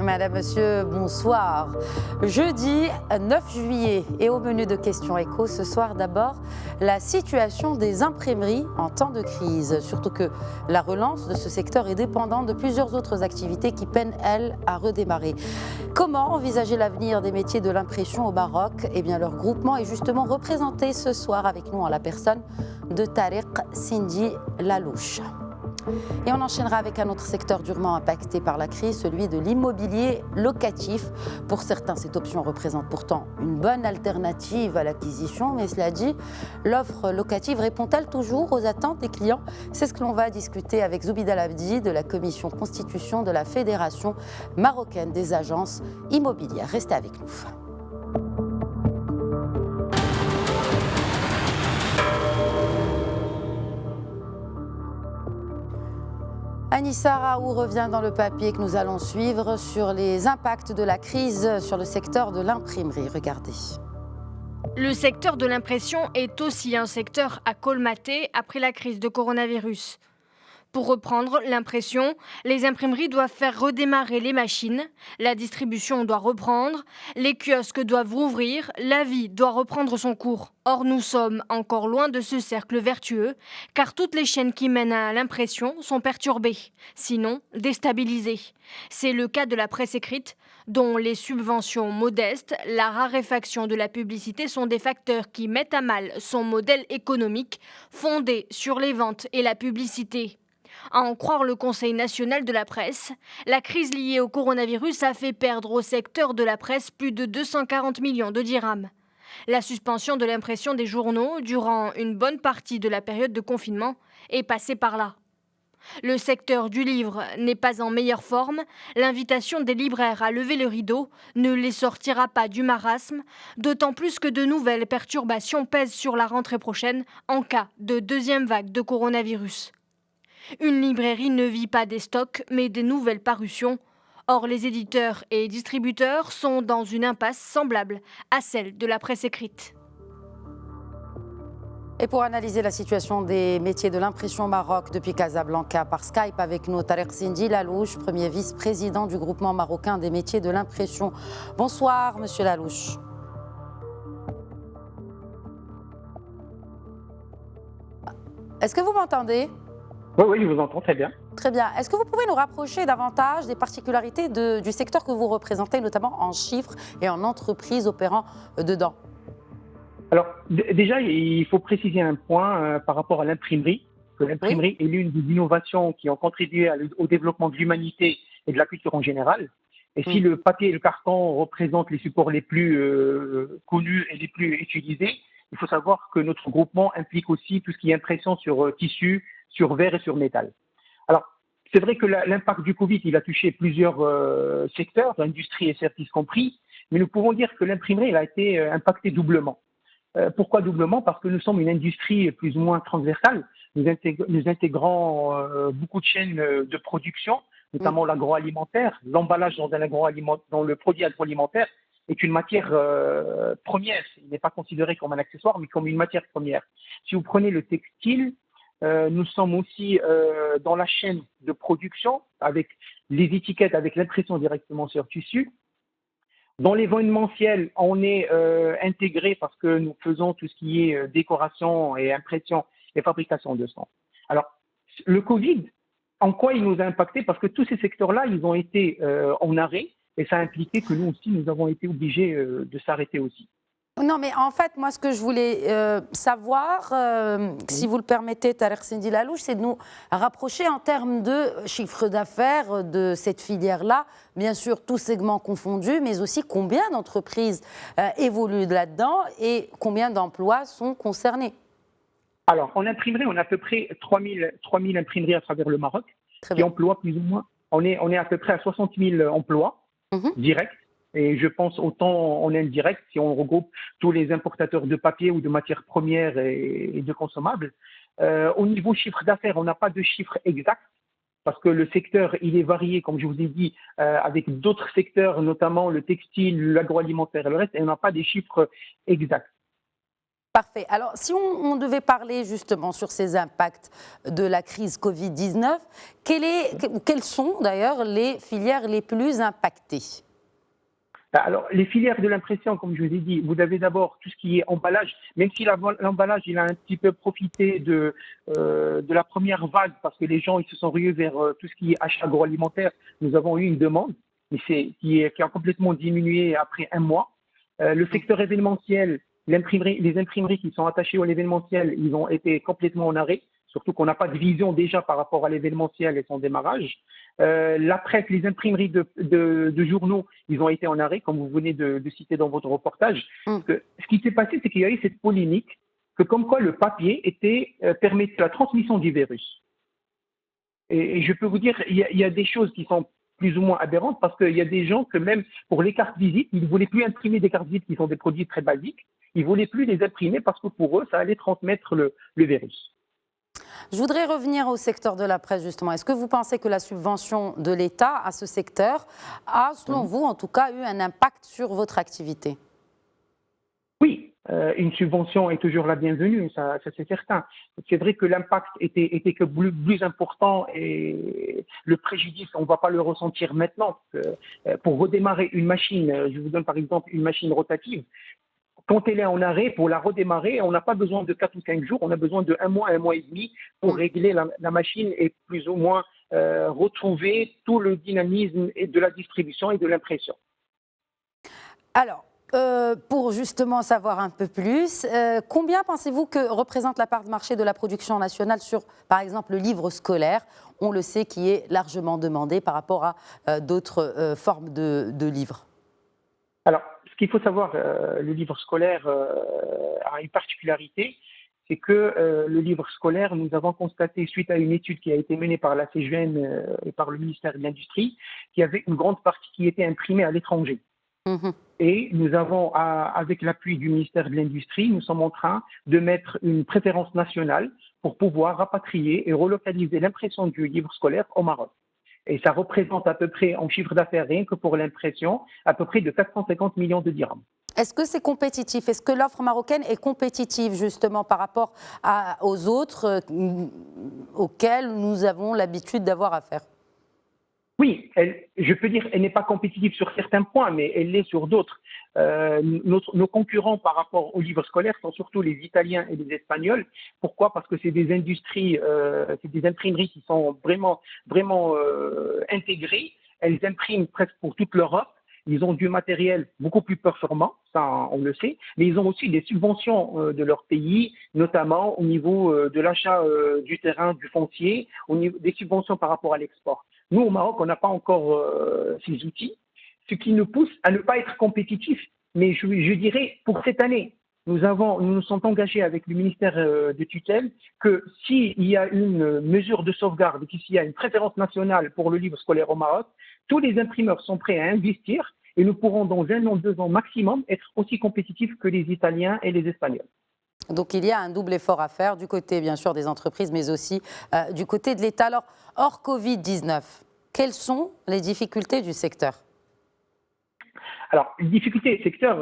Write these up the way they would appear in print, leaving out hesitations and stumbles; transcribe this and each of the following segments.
Madame, Monsieur, bonsoir. Jeudi 9 juillet et au menu de questions écho ce soir d'abord la situation des imprimeries en temps de crise. Surtout que la relance de ce secteur est dépendante de plusieurs autres activités qui peinent, elles, à redémarrer. Comment envisager l'avenir des métiers de l'impression au Maroc? Eh bien, leur groupement est justement représenté ce soir avec nous en la personne de Tariq Sindi Lalouche. Et on enchaînera avec un autre secteur durement impacté par la crise, celui de l'immobilier locatif. Pour certains, cette option représente pourtant une bonne alternative à l'acquisition, mais cela dit, l'offre locative répond-elle toujours aux attentes des clients? C'est ce que l'on va discuter avec Zoubida Labdi de la commission constitution de la Fédération marocaine des agences immobilières. Restez avec nous. Anissa Raoult revient dans le papier que nous allons suivre sur les impacts de la crise sur le secteur de l'imprimerie. Regardez. Le secteur de l'impression est aussi un secteur à colmater après la crise de coronavirus. Pour reprendre l'impression, les imprimeries doivent faire redémarrer les machines, la distribution doit reprendre, les kiosques doivent rouvrir, la vie doit reprendre son cours. Or, nous sommes encore loin de ce cercle vertueux, car toutes les chaînes qui mènent à l'impression sont perturbées, sinon déstabilisées. C'est le cas de la presse écrite, dont les subventions modestes, la raréfaction de la publicité sont des facteurs qui mettent à mal son modèle économique fondé sur les ventes et la publicité. À en croire le Conseil national de la presse, la crise liée au coronavirus a fait perdre au secteur de la presse plus de 240 millions de dirhams. La suspension de l'impression des journaux durant une bonne partie de la période de confinement est passée par là. Le secteur du livre n'est pas en meilleure forme. L'invitation des libraires à lever le rideau ne les sortira pas du marasme, d'autant plus que de nouvelles perturbations pèsent sur la rentrée prochaine en cas de deuxième vague de coronavirus. Une librairie ne vit pas des stocks, mais des nouvelles parutions. Or, les éditeurs et distributeurs sont dans une impasse semblable à celle de la presse écrite. Et pour analyser la situation des métiers de l'impression au Maroc depuis Casablanca, par Skype avec nous, Tariq Sindi Lalouche, premier vice-président du groupement marocain des métiers de l'impression. Bonsoir, monsieur Lalouche. Est-ce que vous m'entendez ? Oui, je vous entends très bien. Très bien. Est-ce que vous pouvez nous rapprocher davantage des particularités du secteur que vous représentez, notamment en chiffres et en entreprises opérant dedans? Alors, déjà, il faut préciser un point par rapport à l'imprimerie. Que l'imprimerie est l'une des innovations qui ont contribué au développement de l'humanité et de la culture en général. Et si le papier et le carton représentent les supports les plus connus et les plus utilisés, il faut savoir que notre groupement implique aussi tout ce qui est impression sur tissu, sur verre et sur métal. Alors, c'est vrai que l'impact du Covid, il a touché plusieurs secteurs, l'industrie et services compris, mais nous pouvons dire que l'imprimerie elle a été impactée doublement. Pourquoi doublement? Parce que nous sommes une industrie plus ou moins transversale. Nous intégrons beaucoup de chaînes de production, notamment l'agroalimentaire. L'emballage dans le produit agroalimentaire est une matière première. Il n'est pas considéré comme un accessoire, mais comme une matière première. Si vous prenez le textile, nous sommes aussi dans la chaîne de production avec les étiquettes, avec l'impression directement sur tissu. Dans l'événementiel, on est intégré parce que nous faisons tout ce qui est décoration et impression et fabrication de sang. Alors, le Covid, en quoi il nous a impacté? Parce que tous ces secteurs-là, ils ont été en arrêt et ça a impliqué que nous aussi, nous avons été obligés de s'arrêter aussi. Non, mais en fait, moi, ce que je voulais savoir, si vous le permettez, Tariq Sindi Lalouche, c'est de nous rapprocher en termes de chiffre d'affaires de cette filière-là, bien sûr, tous segments confondus, mais aussi combien d'entreprises évoluent là-dedans et combien d'emplois sont concernés. Alors, en imprimerie, on a à peu près 3000 imprimeries à travers le Maroc qui emploient plus ou moins, on est à peu près à 60 000 emplois directs. Et je pense autant en indirect, si on regroupe tous les importateurs de papier ou de matières premières et de consommables. Au niveau chiffre d'affaires, on n'a pas de chiffre exact parce que le secteur, il est varié, comme je vous ai dit, avec d'autres secteurs, notamment le textile, l'agroalimentaire et le reste, et on n'a pas des chiffres exacts. Parfait. Alors, si on devait parler justement sur ces impacts de la crise Covid-19, quelles sont d'ailleurs les filières les plus impactées? Alors, les filières de l'impression, comme je vous ai dit, vous avez d'abord tout ce qui est emballage, même si l'emballage, il a un petit peu profité de la première vague, parce que les gens ils se sont rués vers tout ce qui est achat agroalimentaire. Nous avons eu une demande, mais qui a complètement diminué après un mois. Le secteur événementiel, les imprimeries qui sont attachées à l'événementiel, ils ont été complètement en arrêt, surtout qu'on n'a pas de vision déjà par rapport à l'événementiel et son démarrage. La presse, les imprimeries de journaux, ils ont été en arrêt, comme vous venez de citer dans votre reportage. Ce qui s'est passé, c'est qu'il y a eu cette polémique que comme quoi le papier permettait la transmission du virus. Et je peux vous dire, il y a des choses qui sont plus ou moins aberrantes, parce qu'il y a des gens que même pour les cartes visites, ils ne voulaient plus imprimer des cartes visites qui sont des produits très basiques. Ils ne voulaient plus les imprimer parce que pour eux, ça allait transmettre le virus. Je voudrais revenir au secteur de la presse, justement. Est-ce que vous pensez que la subvention de l'État à ce secteur a, selon vous, en tout cas, eu un impact sur votre activité? Oui, une subvention est toujours la bienvenue, ça c'est certain. C'est vrai que l'impact était que plus important, et le préjudice, on ne va pas le ressentir maintenant. Pour redémarrer une machine, je vous donne par exemple une machine rotative, quand elle est en arrêt, pour la redémarrer, on n'a pas besoin de 4 ou 5 jours, on a besoin de un mois et demi pour régler la machine et plus ou moins retrouver tout le dynamisme de la distribution et de l'impression. Alors, pour justement savoir un peu plus, combien pensez-vous que représente la part de marché de la production nationale sur, par exemple, le livre scolaire? On le sait, qui est largement demandé par rapport à d'autres formes de livres. Alors, ce qu'il faut savoir, le livre scolaire a une particularité, c'est que le livre scolaire, nous avons constaté, suite à une étude qui a été menée par la CGN et par le ministère de l'Industrie, qu'il y avait une grande partie qui était imprimée à l'étranger. Et nous avons, avec l'appui du ministère de l'Industrie, nous sommes en train de mettre une préférence nationale pour pouvoir rapatrier et relocaliser l'impression du livre scolaire au Maroc. Et ça représente à peu près, en chiffre d'affaires, rien que pour l'impression, à peu près de 450 millions de dirhams. Est-ce que c'est compétitif? Est-ce que l'offre marocaine est compétitive justement par rapport aux autres auxquels nous avons l'habitude d'avoir affaire? Oui, je peux dire qu'elle n'est pas compétitive sur certains points, mais elle l'est sur d'autres. Nos concurrents par rapport aux livres scolaires sont surtout les Italiens et les Espagnols. Pourquoi? Parce que c'est des industries, c'est des imprimeries qui sont vraiment intégrées. Elles impriment presque pour toute l'Europe. Ils ont du matériel beaucoup plus performant, ça on le sait, mais ils ont aussi des subventions de leur pays, notamment au niveau de l'achat du terrain, du foncier, au niveau des subventions par rapport à l'export. Nous, au Maroc, on n'a pas encore ces outils, ce qui nous pousse à ne pas être compétitifs. Mais je dirais, pour cette année, nous nous sommes engagés avec le ministère de tutelle que s'il y a une mesure de sauvegarde, s'il y a une préférence nationale pour le livre scolaire au Maroc, tous les imprimeurs sont prêts à investir et nous pourrons dans 1 an, 2 ans maximum être aussi compétitifs que les Italiens et les Espagnols. Donc il y a un double effort à faire du côté bien sûr des entreprises mais aussi du côté de l'État. Alors hors Covid-19, quelles sont les difficultés du secteur? Alors les difficultés du secteur,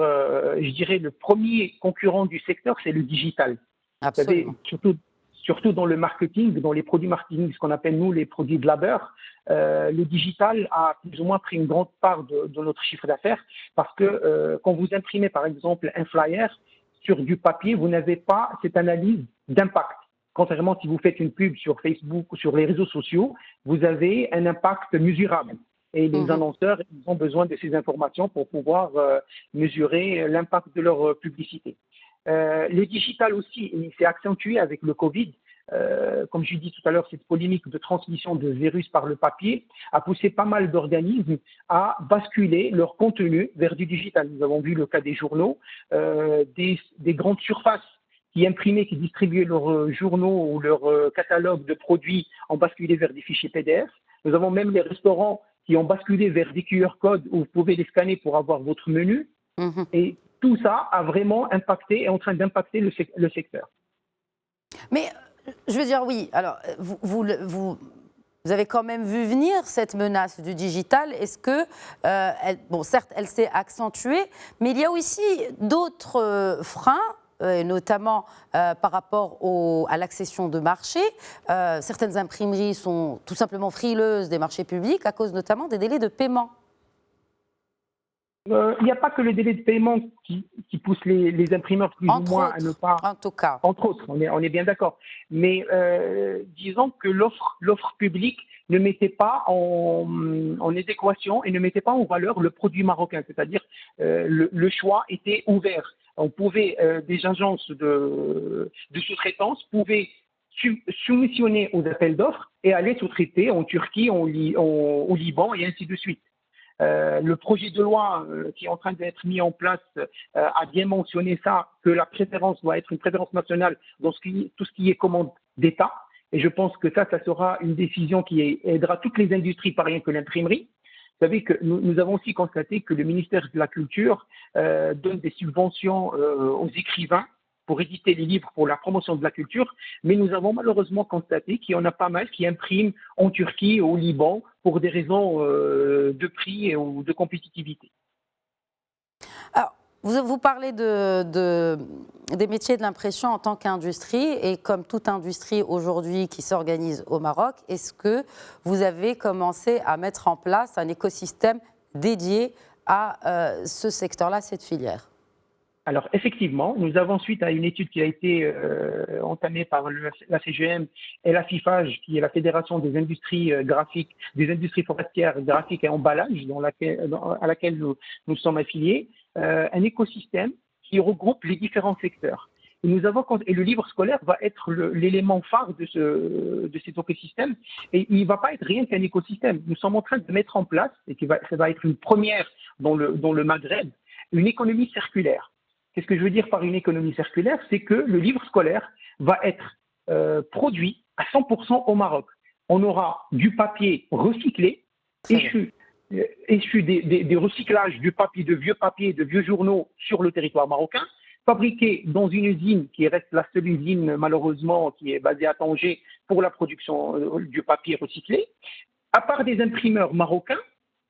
je dirais le premier concurrent du secteur c'est le digital. Absolument. Vous savez, surtout dans le marketing, dans les produits marketing, ce qu'on appelle nous les produits de labeur, le digital a plus ou moins pris une grande part de notre chiffre d'affaires parce que quand vous imprimez par exemple un flyer sur du papier, vous n'avez pas cette analyse d'impact. Contrairement si vous faites une pub sur Facebook ou sur les réseaux sociaux, vous avez un impact mesurable. Et les annonceurs, ils ont besoin de ces informations pour pouvoir mesurer l'impact de leur publicité. Le digital aussi, il s'est accentué avec le Covid. Comme je dis tout à l'heure, cette polémique de transmission de virus par le papier a poussé pas mal d'organismes à basculer leur contenu vers du digital. Nous avons vu le cas des journaux, des grandes surfaces qui imprimaient, qui distribuaient leurs journaux ou leurs catalogues de produits ont basculé vers des fichiers PDF. Nous avons même les restaurants qui ont basculé vers des QR codes où vous pouvez les scanner pour avoir votre menu. Et tout ça a vraiment impacté, est en train d'impacter le secteur. Mais je veux dire, oui, alors vous avez quand même vu venir cette menace du digital. Est-ce que, bon, certes, elle s'est accentuée, mais il y a aussi d'autres freins notamment par rapport à l'accession de marché. Certaines imprimeries sont tout simplement frileuses des marchés publics à cause notamment des délais de paiement. Il n'y a pas que le délai de paiement qui pousse les imprimeurs plus ou moins à ne pas... En tout cas. Entre autres, on est bien d'accord. Mais disons que l'offre publique ne mettait pas en adéquation et ne mettait pas en valeur le produit marocain. C'est-à-dire le choix était ouvert. On pouvait, des agences de sous-traitance pouvaient soumissionner aux appels d'offres et aller sous-traiter en Turquie, au Liban et ainsi de suite. Le projet de loi qui est en train d'être mis en place a bien mentionné ça, que la préférence doit être une préférence nationale dans tout ce qui est commande d'État. Et je pense que ça sera une décision qui aidera toutes les industries, pas rien que l'imprimerie. Vous savez que nous avons aussi constaté que le ministère de la Culture donne des subventions aux écrivains pour éditer les livres pour la promotion de la culture, mais nous avons malheureusement constaté qu'il y en a pas mal qui impriment en Turquie, au Liban, pour des raisons de prix ou de compétitivité. Alors, vous parlez des métiers de l'impression en tant qu'industrie, et comme toute industrie aujourd'hui qui s'organise au Maroc, est-ce que vous avez commencé à mettre en place un écosystème dédié à ce secteur-là, cette filière ? Alors, effectivement, nous avons, suite à une étude qui a été entamée par la CGM et la FIFAGE, qui est la Fédération des industries graphiques, des industries forestières, graphiques et emballages, à laquelle nous sommes affiliés, un écosystème qui regroupe les différents secteurs. Et le livre scolaire va être l'élément phare de cet écosystème. Et il ne va pas être rien qu'un écosystème. Nous sommes en train de mettre en place, et ça va être une première dans le Maghreb, une économie circulaire. Qu'est-ce que je veux dire par une économie circulaire? C'est que le livre scolaire va être produit à 100% au Maroc. On aura du papier recyclé, issu des recyclages du papier, de vieux journaux sur le territoire marocain, fabriqué dans une usine qui reste la seule usine malheureusement qui est basée à Tanger pour la production du papier recyclé, à part des imprimeurs marocains,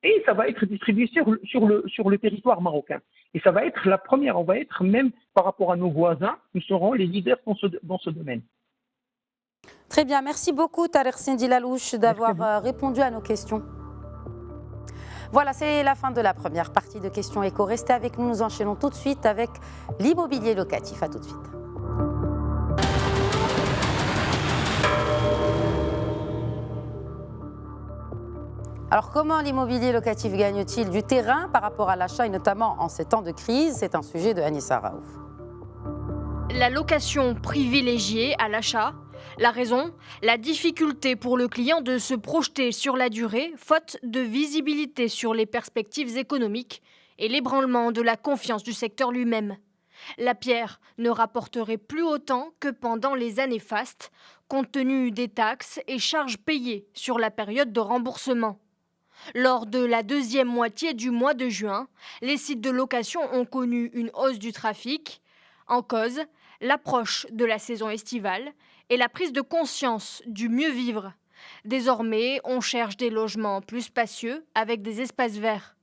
et ça va être distribué sur le territoire marocain. Et ça va être la première, on va être même par rapport à nos voisins, nous serons les leaders dans ce domaine. Très bien, merci beaucoup Tareq Sindi Lalouche d'avoir répondu à nos questions. Voilà, c'est la fin de la première partie de Questions Éco. Restez avec nous, nous enchaînons tout de suite avec l'immobilier locatif. À tout de suite. Alors, comment l'immobilier locatif gagne-t-il du terrain par rapport à l'achat et notamment en ces temps de crise? C'est un sujet de Anissa Raouf. La location privilégiée à l'achat. La raison, la difficulté pour le client de se projeter sur la durée, faute de visibilité sur les perspectives économiques et l'ébranlement de la confiance du secteur lui-même. La pierre ne rapporterait plus autant que pendant les années fastes, compte tenu des taxes et charges payées sur la période de remboursement. Lors de la deuxième moitié du mois de juin, les sites de location ont connu une hausse du trafic. En cause, l'approche de la saison estivale et la prise de conscience du mieux vivre. Désormais, on cherche des logements plus spacieux avec des espaces verts.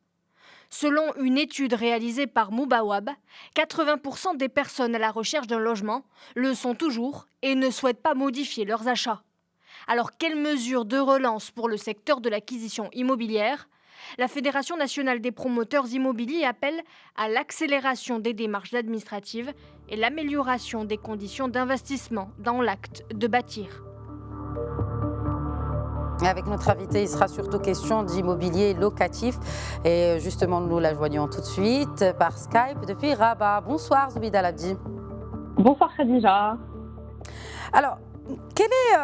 Selon une étude réalisée par Moubawab, 80% des personnes à la recherche d'un logement le sont toujours et ne souhaitent pas modifier leurs achats. Alors, quelles mesures de relance pour le secteur de l'acquisition immobilière? La Fédération nationale des promoteurs immobiliers appelle à l'accélération des démarches administratives et l'amélioration des conditions d'investissement dans l'acte de bâtir. Avec notre invité, il sera surtout question d'immobilier locatif. Et justement, nous la joignons tout de suite par Skype depuis Rabat. Bonsoir Zoubida Labdi. Bonsoir Khadija. Alors, quelle est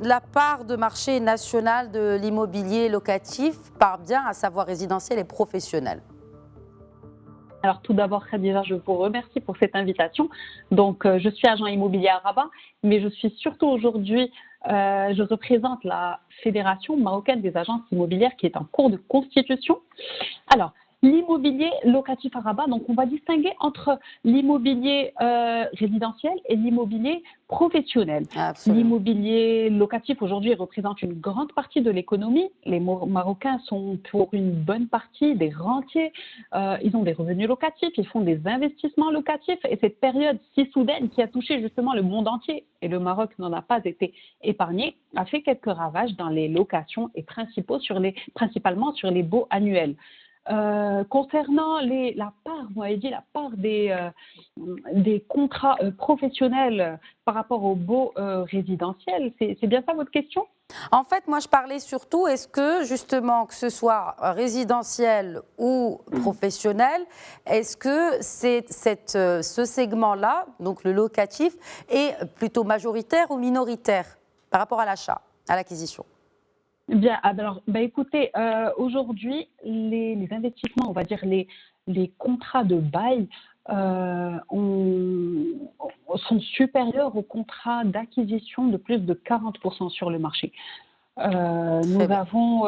la part de marché national de l'immobilier locatif par bien, à savoir résidentiel et professionnel? Alors tout d'abord Khadija, je vous remercie pour cette invitation. Donc je suis agent immobilier à Rabat, mais je suis surtout aujourd'hui, je représente la Fédération marocaine des agences immobilières qui est en cours de constitution. Alors L'immobilier locatif à Rabat, donc on va distinguer entre l'immobilier résidentiel et l'immobilier professionnel. Absolument. L'immobilier locatif aujourd'hui représente une grande partie de l'économie. Les Marocains sont pour une bonne partie des rentiers. Ils ont des revenus locatifs, ils font des investissements locatifs. Et cette période si soudaine qui a touché justement le monde entier, et le Maroc n'en a pas été épargné, a fait quelques ravages dans les locations et principalement sur les baux annuels. Concernant la part, vous m'avez dit la part des contrats professionnels par rapport aux baux résidentiels, c'est bien ça votre question? En fait, moi, je parlais surtout, est-ce que, justement, que ce soit résidentiel ou professionnel, est-ce que ce segment-là, donc le locatif, est plutôt majoritaire ou minoritaire par rapport à l'achat, à l'acquisition? Bien, alors, écoutez, aujourd'hui, les investissements, on va dire les contrats de bail sont supérieurs aux contrats d'acquisition de plus de 40% sur le marché. Nous bien. avons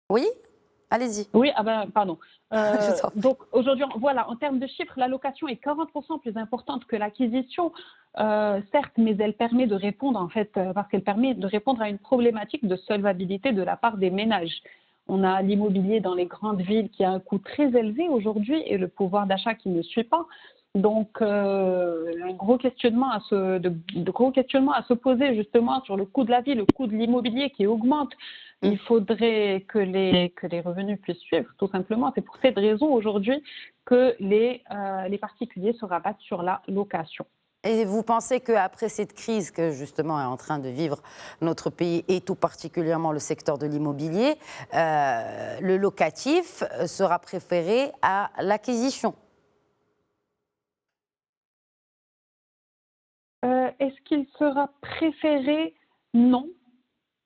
Oui, allez-y. Oui, pardon. Je t'en prie. Donc aujourd'hui, voilà, en termes de chiffres, la location est 40% plus importante que l'acquisition, certes, mais elle permet de répondre parce qu'elle permet de répondre à une problématique de solvabilité de la part des ménages. On a l'immobilier dans les grandes villes qui a un coût très élevé aujourd'hui et le pouvoir d'achat qui ne suit pas. Donc, un gros questionnement de gros questionnements à se poser justement sur le coût de la vie, le coût de l'immobilier qui augmente. Il faudrait que les revenus puissent suivre, tout simplement. C'est pour cette raison aujourd'hui que les particuliers se rabattent sur la location. Et vous pensez qu'après cette crise que justement est en train de vivre notre pays et tout particulièrement le secteur de l'immobilier, le locatif sera préféré à l'acquisition? Est-ce qu'il sera préféré? Non,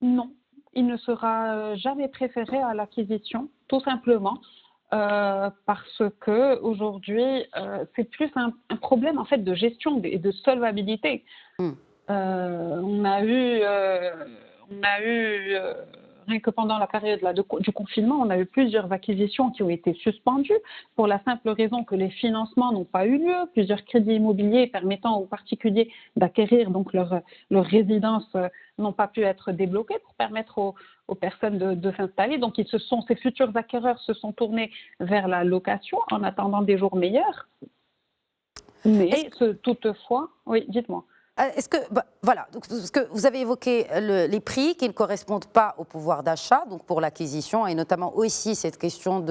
non. Il ne sera jamais préféré à l'acquisition, tout simplement, parce que aujourd'hui, c'est plus un problème en fait de gestion et de solvabilité. On a eu rien que pendant la période du confinement, on a eu plusieurs acquisitions qui ont été suspendues pour la simple raison que les financements n'ont pas eu lieu. Plusieurs crédits immobiliers permettant aux particuliers d'acquérir donc leur résidence n'ont pas pu être débloqués pour permettre aux personnes de s'installer. Donc ces futurs acquéreurs se sont tournés vers la location en attendant des jours meilleurs. Mais toutefois, oui, dites-moi. Est-ce que, voilà, donc, parce que vous avez évoqué les prix qui ne correspondent pas au pouvoir d'achat, donc pour l'acquisition, et notamment aussi cette question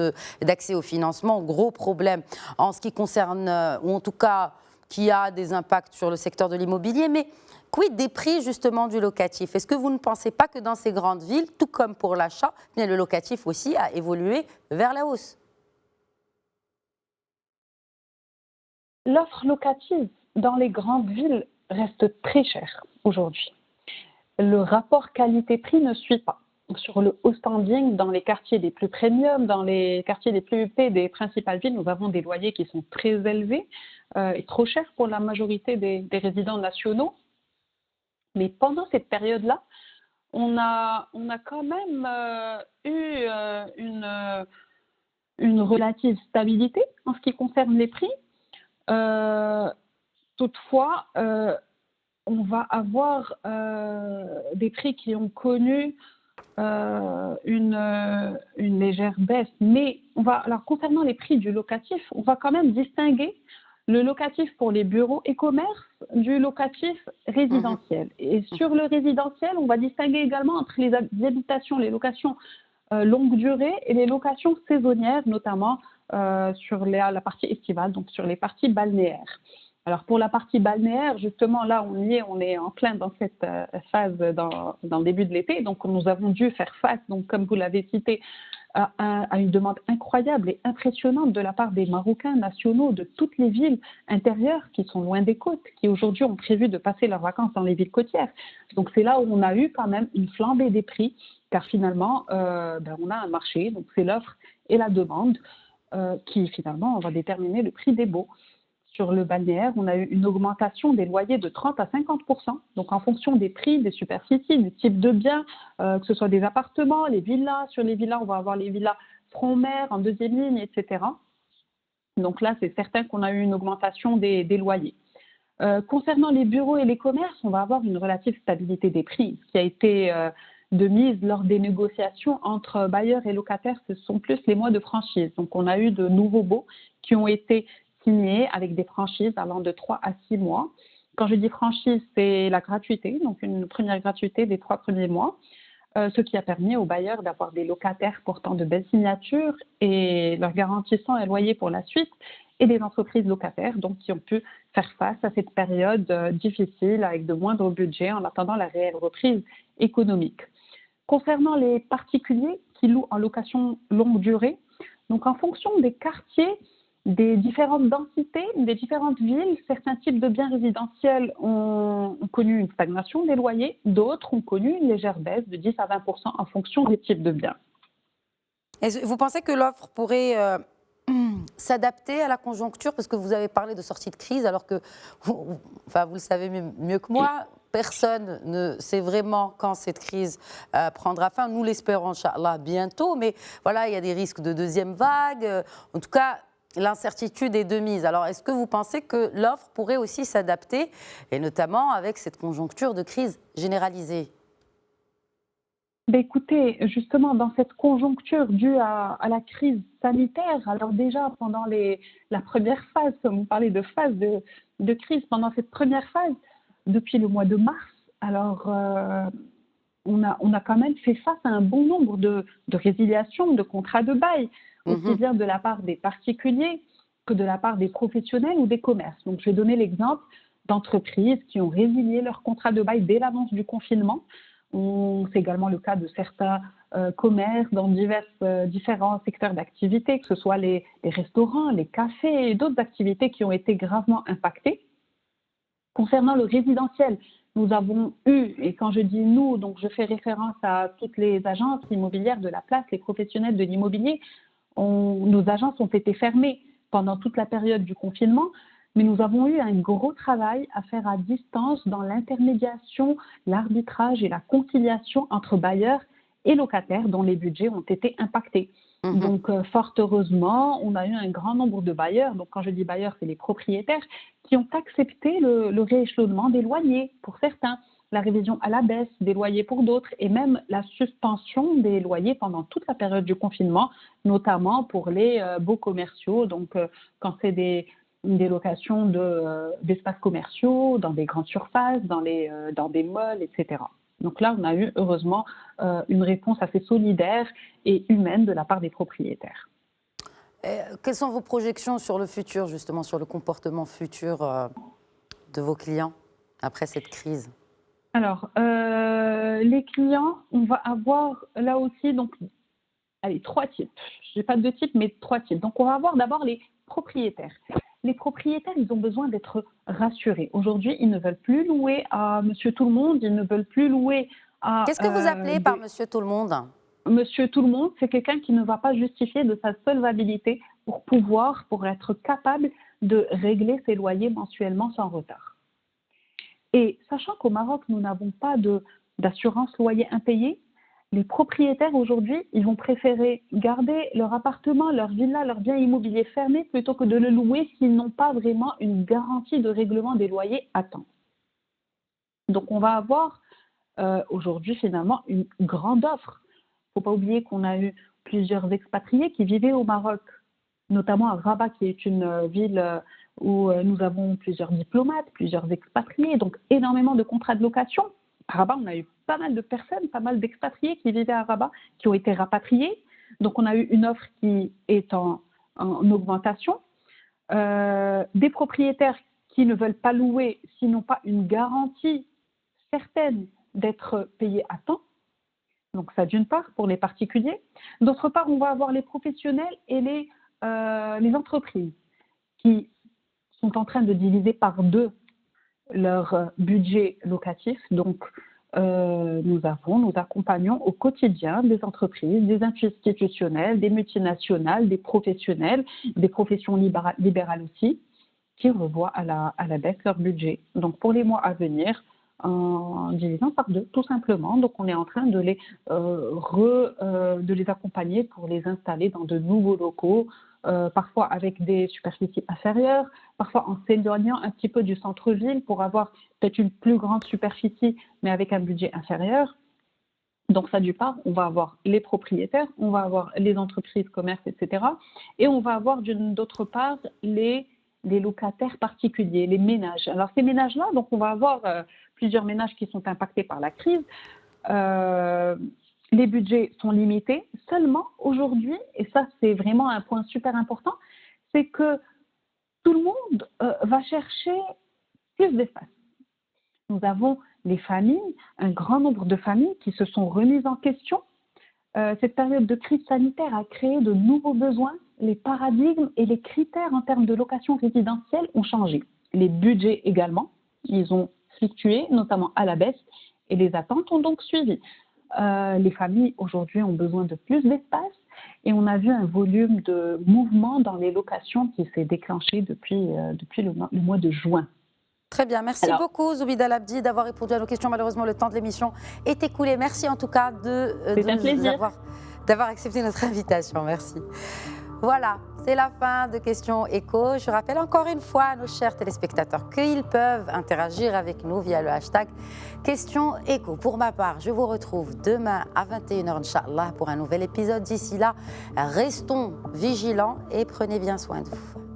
d'accès au financement, gros problème en ce qui concerne, ou en tout cas, qui a des impacts sur le secteur de l'immobilier, mais quid des prix justement du locatif? Est-ce que vous ne pensez pas que dans ces grandes villes, tout comme pour l'achat, le locatif aussi a évolué vers la hausse? L'offre locative dans les grandes villes reste très cher aujourd'hui. Le rapport qualité-prix ne suit pas. Sur le haut standing, dans les quartiers les plus premium, dans les quartiers les plus huppés des principales villes, nous avons des loyers qui sont très élevés et trop chers pour la majorité des résidents nationaux. Mais pendant cette période-là, on a quand même eu une relative stabilité en ce qui concerne les prix. Toutefois, on va avoir des prix qui ont connu une légère baisse. Mais alors concernant les prix du locatif, on va quand même distinguer le locatif pour les bureaux et commerces du locatif résidentiel. Et sur le résidentiel, on va distinguer également entre les habitations, les locations longue durée et les locations saisonnières, notamment sur la partie estivale, donc sur les parties balnéaires. Alors pour la partie balnéaire, justement là on est en plein dans cette phase dans le début de l'été, donc nous avons dû faire face, donc comme vous l'avez cité, à une demande incroyable et impressionnante de la part des Marocains nationaux de toutes les villes intérieures qui sont loin des côtes, qui aujourd'hui ont prévu de passer leurs vacances dans les villes côtières. Donc c'est là où on a eu quand même une flambée des prix, car finalement on a un marché, donc c'est l'offre et la demande qui finalement va déterminer le prix des baux. Sur le balnéaire, on a eu une augmentation des loyers de 30 à 50%. Donc, en fonction des prix, des superficies, du type de bien, que ce soit des appartements, les villas. Sur les villas, on va avoir les villas front-mer en deuxième ligne, etc. Donc là, c'est certain qu'on a eu une augmentation des loyers. Concernant les bureaux et les commerces, on va avoir une relative stabilité des prix, ce qui a été de mise lors des négociations entre bailleurs et locataires. Ce sont plus les mois de franchise. Donc, on a eu de nouveaux baux qui ont été signés avec des franchises allant de 3 à 6 mois. Quand je dis franchise, c'est la gratuité, donc une première gratuité des 3 premiers mois, ce qui a permis aux bailleurs d'avoir des locataires portant de belles signatures et leur garantissant un loyer pour la suite, et des entreprises locataires donc, qui ont pu faire face à cette période difficile avec de moindres budgets en attendant la réelle reprise économique. Concernant les particuliers qui louent en location longue durée, donc en fonction des quartiers, des différentes densités, des différentes villes, certains types de biens résidentiels ont connu une stagnation des loyers, d'autres ont connu une légère baisse de 10 à 20% en fonction des types de biens. Vous pensez que l'offre pourrait s'adapter à la conjoncture? Parce que vous avez parlé de sortie de crise, alors que, enfin, vous le savez mieux que moi, personne ne sait vraiment quand cette crise prendra fin. Nous l'espérons, Inch'Allah, bientôt, mais voilà, il y a des risques de deuxième vague. En tout cas, l'incertitude est de mise. Alors, est-ce que vous pensez que l'offre pourrait aussi s'adapter, et notamment avec cette conjoncture de crise généralisée? Écoutez, justement, dans cette conjoncture due à la crise sanitaire, alors déjà pendant la première phase, comme vous parlez de phase de crise, pendant cette première phase, depuis le mois de mars, alors on a quand même fait face à un bon nombre de résiliations, de contrats de bail, aussi bien de la part des particuliers que de la part des professionnels ou des commerces. Donc, je vais donner l'exemple d'entreprises qui ont résilié leur contrat de bail dès l'annonce du confinement. C'est également le cas de certains commerces dans différents secteurs d'activité, que ce soit les restaurants, les cafés et d'autres activités qui ont été gravement impactées. Concernant le résidentiel, nous avons eu, et quand je dis nous, donc je fais référence à toutes les agences immobilières de la place, les professionnels de l'immobilier, nos agences ont été fermées pendant toute la période du confinement, mais nous avons eu un gros travail à faire à distance dans l'intermédiation, l'arbitrage et la conciliation entre bailleurs et locataires dont les budgets ont été impactés. Donc, fort heureusement, on a eu un grand nombre de bailleurs, donc quand je dis bailleurs, c'est les propriétaires, qui ont accepté le rééchelonnement des loyers pour certains, la révision à la baisse des loyers pour d'autres, et même la suspension des loyers pendant toute la période du confinement, notamment pour les baux commerciaux, donc quand c'est des locations d'espaces commerciaux, dans des grandes surfaces, dans des malls, etc. Donc là, on a eu heureusement une réponse assez solidaire et humaine de la part des propriétaires. Quelles sont vos projections sur le futur, justement, sur le comportement futur de vos clients après cette crise? Alors, les clients, on va avoir là aussi, donc, allez, 3 types. Je n'ai pas 2 types, mais 3 types. Donc, on va avoir d'abord les propriétaires. Les propriétaires, ils ont besoin d'être rassurés. Aujourd'hui, ils ne veulent plus louer à Monsieur Tout-le-Monde, ils ne veulent plus louer à... Qu'est-ce que vous appelez par Monsieur Tout-le-Monde? Monsieur Tout-le-Monde, c'est quelqu'un qui ne va pas justifier de sa solvabilité pour être capable de régler ses loyers mensuellement sans retard. Et sachant qu'au Maroc, nous n'avons pas d'assurance loyer impayé, les propriétaires aujourd'hui, ils vont préférer garder leur appartement, leur villa, leur bien immobilier fermé plutôt que de le louer s'ils n'ont pas vraiment une garantie de règlement des loyers à temps. Donc on va avoir aujourd'hui finalement une grande offre. Il ne faut pas oublier qu'on a eu plusieurs expatriés qui vivaient au Maroc, notamment à Rabat, qui est une ville où nous avons plusieurs diplomates, plusieurs expatriés, donc énormément de contrats de location. À Rabat, on a eu pas mal de personnes, pas mal d'expatriés qui vivaient à Rabat, qui ont été rapatriés. Donc, on a eu une offre qui est en augmentation. Des propriétaires qui ne veulent pas louer s'ils n'ont pas une garantie certaine d'être payés à temps. Donc, ça d'une part pour les particuliers. D'autre part, on va avoir les professionnels et les entreprises qui sont en train de diviser par 2 leur budget locatif. Donc, nous accompagnons au quotidien des entreprises, des institutionnels, des multinationales, des professionnels, des professions libérales aussi, qui revoient à la baisse leur budget. Donc pour les mois à venir, en divisant par 2, tout simplement. Donc on est en train de les accompagner pour les installer dans de nouveaux locaux, parfois avec des superficies inférieures, parfois en s'éloignant un petit peu du centre-ville pour avoir peut-être une plus grande superficie, mais avec un budget inférieur. Donc ça, d'une part, on va avoir les propriétaires, on va avoir les entreprises, commerces, etc. Et on va avoir d'autre part les locataires particuliers, les ménages. Alors ces ménages-là, donc on va avoir plusieurs ménages qui sont impactés par la crise. Les budgets sont limités. Seulement aujourd'hui, et ça c'est vraiment un point super important, c'est que tout le monde va chercher plus d'espace. Nous avons les familles, un grand nombre de familles qui se sont remises en question. Cette période de crise sanitaire a créé de nouveaux besoins. Les paradigmes et les critères en termes de location résidentielle ont changé. Les budgets également, ils ont fluctué, notamment à la baisse, et les attentes ont donc suivi. Les familles aujourd'hui ont besoin de plus d'espace et on a vu un volume de mouvement dans les locations qui s'est déclenché depuis le mois de juin. Très bien, merci beaucoup Zoubida Labdi d'avoir répondu à nos questions. Malheureusement, le temps de l'émission est écoulé. Merci en tout cas d'avoir accepté notre invitation. Merci. Voilà, c'est la fin de Questions Écho. Je rappelle encore une fois à nos chers téléspectateurs qu'ils peuvent interagir avec nous via le hashtag Questions Écho. Pour ma part, je vous retrouve demain à 21h, Inch'Allah, pour un nouvel épisode. D'ici là, restons vigilants et prenez bien soin de vous.